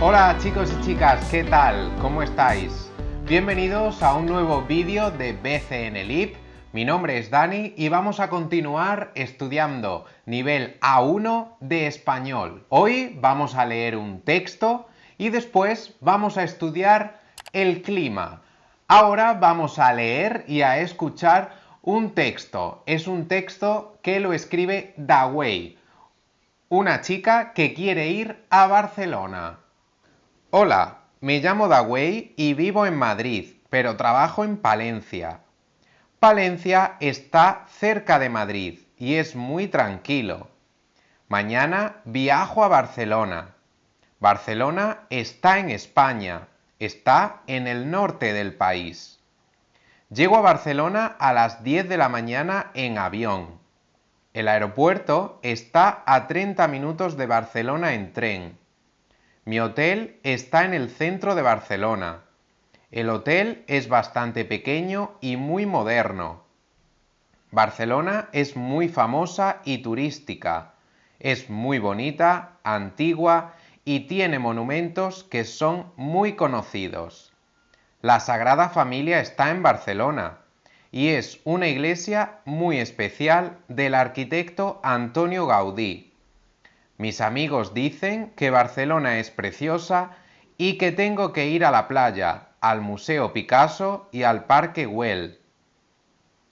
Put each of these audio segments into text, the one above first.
Hola chicos y chicas, ¿qué tal? ¿Cómo estáis? Bienvenidos a un nuevo vídeo de BCNLib. Mi nombre es Dani y vamos a continuar estudiando nivel A1 de español. Hoy vamos a leer un texto y después vamos a estudiar el clima. Ahora vamos a leer y a escuchar un texto. Es un texto que lo escribe Dawei, una chica que quiere ir a Barcelona. Hola, me llamo Dawei y vivo en Madrid, pero trabajo en Palencia. Palencia está cerca de Madrid y es muy tranquilo. Mañana viajo a Barcelona. Barcelona está en España, está en el norte del país. Llego a Barcelona a las 10 de la mañana en avión. El aeropuerto está a 30 minutos de Barcelona en tren. Mi hotel está en el centro de Barcelona. El hotel es bastante pequeño y muy moderno. Barcelona es muy famosa y turística. Es muy bonita, antigua y tiene monumentos que son muy conocidos. La Sagrada Familia está en Barcelona y es una iglesia muy especial del arquitecto Antonio Gaudí. Mis amigos dicen que Barcelona es preciosa y que tengo que ir a la playa, al Museo Picasso y al Parque Güell.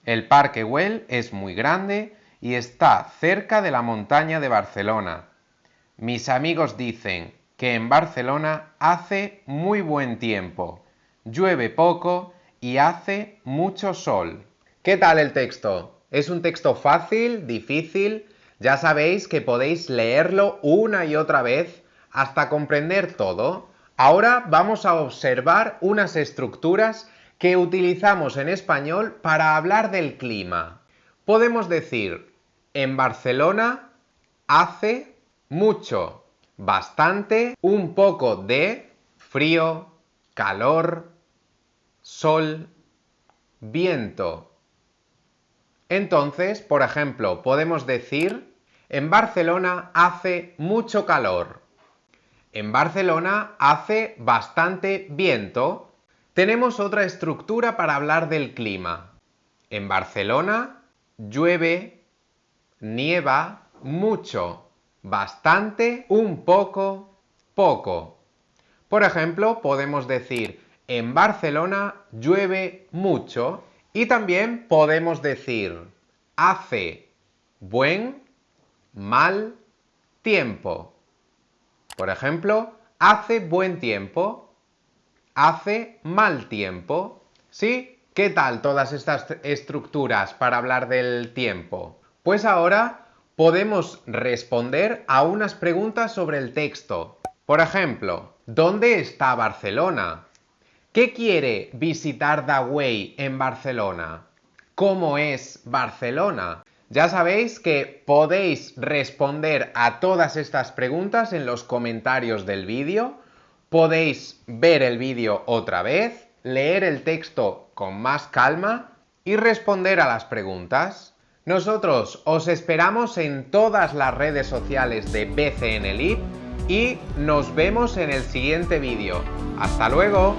El Parque Güell es muy grande y está cerca de la montaña de Barcelona. Mis amigos dicen que en Barcelona hace muy buen tiempo, llueve poco y hace mucho sol. ¿Qué tal el texto? ¿Es un texto fácil, difícil? Ya sabéis que podéis leerlo una y otra vez hasta comprender todo. Ahora vamos a observar unas estructuras que utilizamos en español para hablar del clima. Podemos decir, en Barcelona hace mucho, bastante, un poco de, frío, calor, sol, viento. Entonces, por ejemplo, podemos decir, en Barcelona hace mucho calor. En Barcelona hace bastante viento. Tenemos otra estructura para hablar del clima. En Barcelona llueve, nieva, mucho, bastante, un poco, poco. Por ejemplo, podemos decir, en Barcelona llueve mucho. Y también podemos decir, hace buen, mal tiempo. Por ejemplo, hace buen tiempo, hace mal tiempo. ¿Sí? ¿Qué tal todas estas estructuras para hablar del tiempo? Pues ahora podemos responder a unas preguntas sobre el texto. Por ejemplo, ¿dónde está Barcelona? ¿Qué quiere visitar Dawei en Barcelona? ¿Cómo es Barcelona? Ya sabéis que podéis responder a todas estas preguntas en los comentarios del vídeo. Podéis ver el vídeo otra vez, leer el texto con más calma y responder a las preguntas. Nosotros os esperamos en todas las redes sociales de BCNLib y nos vemos en el siguiente vídeo. ¡Hasta luego!